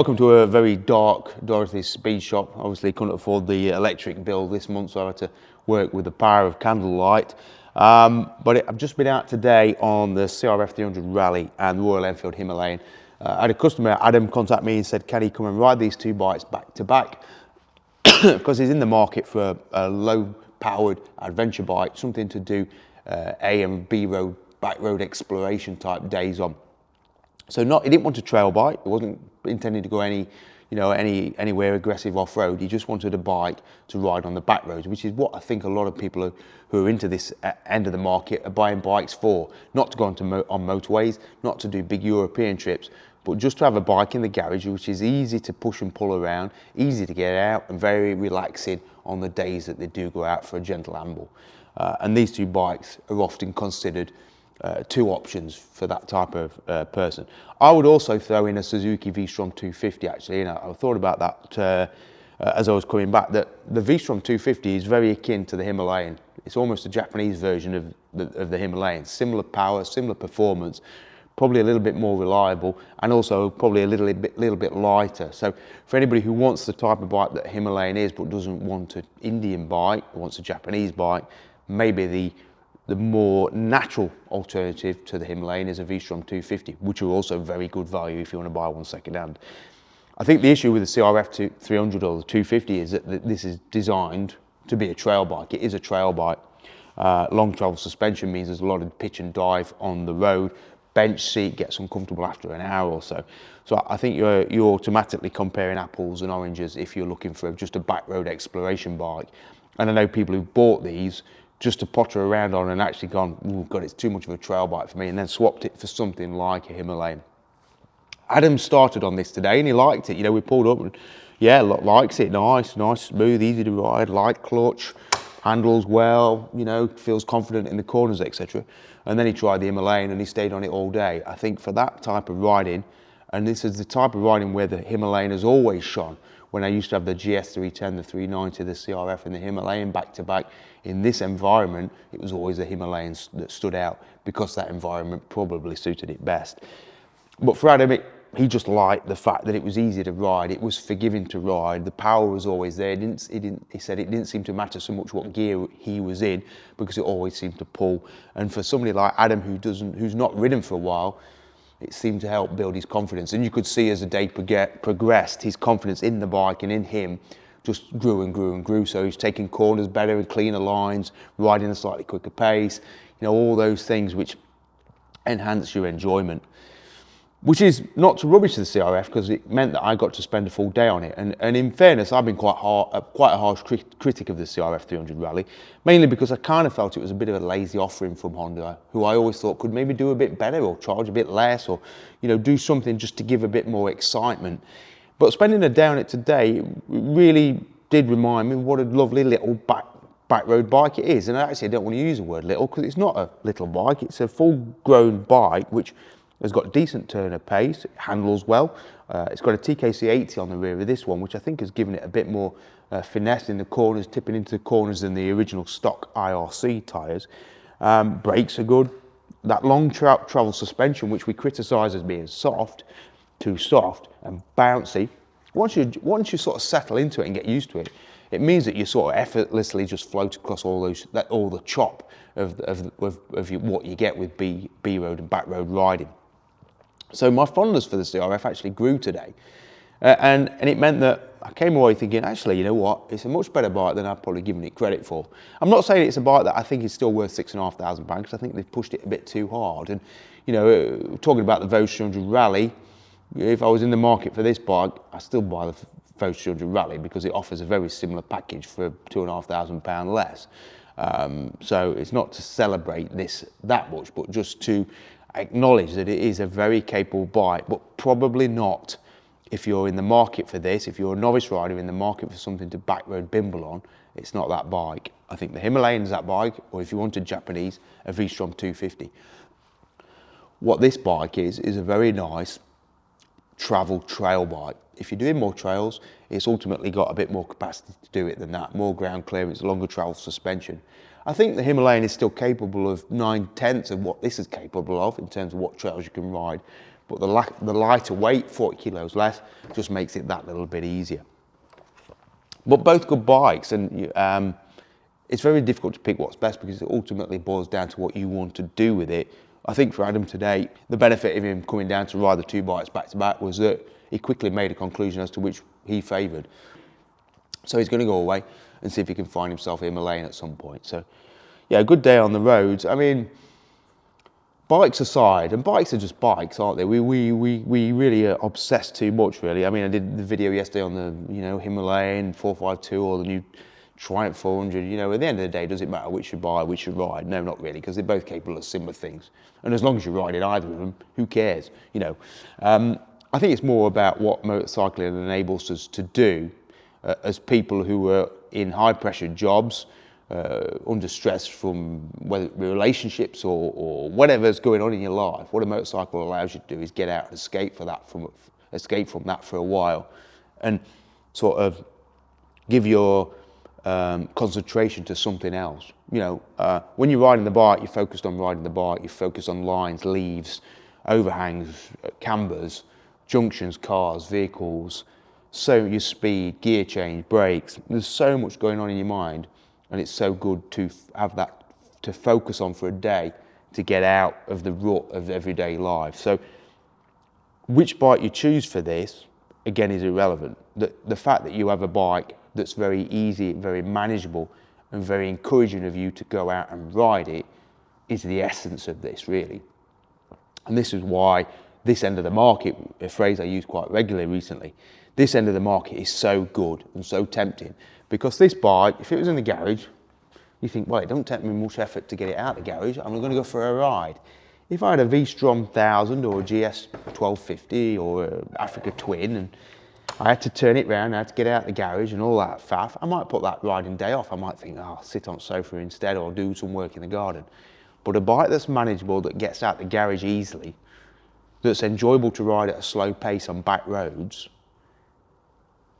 Welcome to a very dark Dorothy's speed shop. Obviously couldn't afford the electric bill this month, so I had to work with the power of candlelight. I've just been out today on the CRF300 Rally and Royal Enfield Himalayan. I had a customer, Adam, contact me and said, can he come and ride these two bikes back to back? Because he's in the market for a low-powered adventure bike, something to do A and B road, back road exploration type days on. So he didn't want a trail bike. He wasn't intending to go anywhere aggressive off-road. He just wanted a bike to ride on the back roads, which is what I think a lot of people who are into this end of the market are buying bikes for. Not to go on motorways, not to do big European trips, but just to have a bike in the garage, which is easy to push and pull around, easy to get out, and very relaxing on the days that they do go out for a gentle amble. And these two bikes are often considered two options for that type of person. I would also throw in a Suzuki V-Strom 250 actually, and I thought about that as I was coming back, that the V-Strom 250 is very akin to the Himalayan. It's almost a Japanese version of the Himalayan. Similar power, similar performance, probably a little bit more reliable, and also probably a little bit lighter. So for anybody who wants the type of bike that Himalayan is but doesn't want an Indian bike, wants a Japanese bike, maybe the more natural alternative to the Himalayan is a V-Strom 250, which are also very good value if you want to buy one second hand. I think the issue with the CRF300 or the 250 is that this is designed to be a trail bike. It is a trail bike. Long travel suspension means there's a lot of pitch and dive on the road. Bench seat gets uncomfortable after an hour or so. So I think you're automatically comparing apples and oranges if you're looking for just a back road exploration bike. And I know people who've bought these just to potter around on and actually gone, oh God, it's too much of a trail bike for me, and then swapped it for something like a Himalayan. Adam started on this today and he liked it. You know, we pulled up and yeah, likes it, nice, smooth, easy to ride, light clutch, handles well, you know, feels confident in the corners, etc. And then he tried the Himalayan and he stayed on it all day. I think for that type of riding, and this is the type of riding where the Himalayan has always shone. When I used to have the GS310, the 390, the CRF and the Himalayan back to back, in this environment, it was always the Himalayan that stood out because that environment probably suited it best. But for Adam, he just liked the fact that it was easy to ride, it was forgiving to ride, the power was always there. He said it didn't seem to matter so much what gear he was in because it always seemed to pull. And for somebody like Adam who's not ridden for a while, it seemed to help build his confidence. And you could see as the day progressed, his confidence in the bike and in him just grew and grew and grew. So he's taking corners better and cleaner lines, riding a slightly quicker pace, you know, all those things which enhance your enjoyment. Which is not to rubbish the CRF, because it meant that I got to spend a full day on it. And in fairness, I've been quite a harsh critic of the CRF300 Rally, mainly because I kind of felt it was a bit of a lazy offering from Honda, who I always thought could maybe do a bit better or charge a bit less, or you know, do something just to give a bit more excitement. But spending a day on it today really did remind me what a lovely little back road bike it is. And actually, I don't want to use the word little because it's not a little bike; it's a full-grown bike which has got decent turn of pace, it handles well. It's got a TKC 80 on the rear of this one, which I think has given it a bit more finesse in the corners, tipping into the corners than the original stock IRC tyres. Brakes are good. That long travel suspension, which we criticise as being too soft and bouncy, once you sort of settle into it and get used to it, it means that you sort of effortlessly just float across all the chop of what you get with B road and back road riding. So my fondness for the CRF actually grew today. And it meant that I came away thinking, actually, you know what? It's a much better bike than I've probably given it credit for. I'm not saying it's a bike that I think is still worth £6,500 because I think they've pushed it a bit too hard. And, you know, talking about the Voge 300 Rally, if I was in the market for this bike, I still buy the Voge 300 Rally because it offers a very similar package for £2,500 less. So it's not to celebrate this that much, but just to acknowledge that it is a very capable bike, but probably not if you're in the market for this. If you're a novice rider in the market for something to back road bimble on, it's not that bike. I think the Himalayan is that bike, or if you wanted Japanese, a V-Strom 250. What this bike is a very nice travel trail bike. If you're doing more trails, it's ultimately got a bit more capacity to do it than that, more ground clearance, longer travel suspension. I think the Himalayan is still capable of 9/10 of what this is capable of in terms of what trails you can ride. but the lighter weight, 40 kilos less, just makes it that little bit easier. But both good bikes, and it's very difficult to pick what's best because it ultimately boils down to what you want to do with it. I think for Adam today, the benefit of him coming down to ride the two bikes back to back was that he quickly made a conclusion as to which he favoured. So he's going to go away and see if he can find himself Himalayan at some point. So yeah, a good day on the roads. I mean, bikes aside, and bikes are just bikes, aren't they? We really are obsessed too much, really. I mean, I did the video yesterday on the, Himalayan 452 or the new Triumph 400. At the end of the day, does it matter which you buy, which you ride? No, not really, because they're both capable of similar things. And as long as you're riding either of them, who cares? I think it's more about what motorcycling enables us to do as people who are in high-pressure jobs, under stress from whether it be relationships or whatever's going on in your life. What a motorcycle allows you to do is get out and escape from that for a while, and sort of give your concentration to something else. When you're riding the bike, you're focused on riding the bike. You're focused on lines, leaves, overhangs, cambers, junctions, cars, vehicles. So your speed, gear change, brakes. There's so much going on in your mind. And it's so good to have that to focus on for a day to get out of the rut of everyday life. So which bike you choose for this, again, is irrelevant. The fact that you have a bike that's very easy, very manageable, and very encouraging of you to go out and ride it is the essence of this, really. And this is why this end of the market, a phrase I use quite regularly recently, this end of the market is so good and so tempting. Because this bike, if it was in the garage, you think, well, it don't take me much effort to get it out of the garage. I'm going to go for a ride. If I had a V-Strom 1000 or a GS 1250 or an Africa Twin, and I had to turn it round, I had to get it out of the garage and all that faff, I might put that riding day off. I might think, oh, I'll sit on the sofa instead or do some work in the garden. But a bike that's manageable, that gets out the garage easily, that's enjoyable to ride at a slow pace on back roads,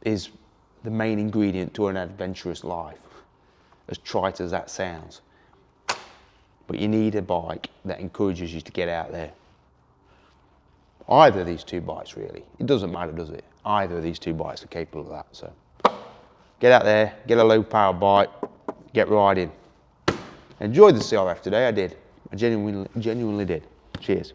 is the main ingredient to an adventurous life, as trite as that sounds. But you need a bike that encourages you to get out there. Either of these two bikes, really. It doesn't matter, does it? Either of these two bikes are capable of that. So get out there, get a low power bike, get riding. Enjoyed the CRF today, I did. I genuinely did. Cheers.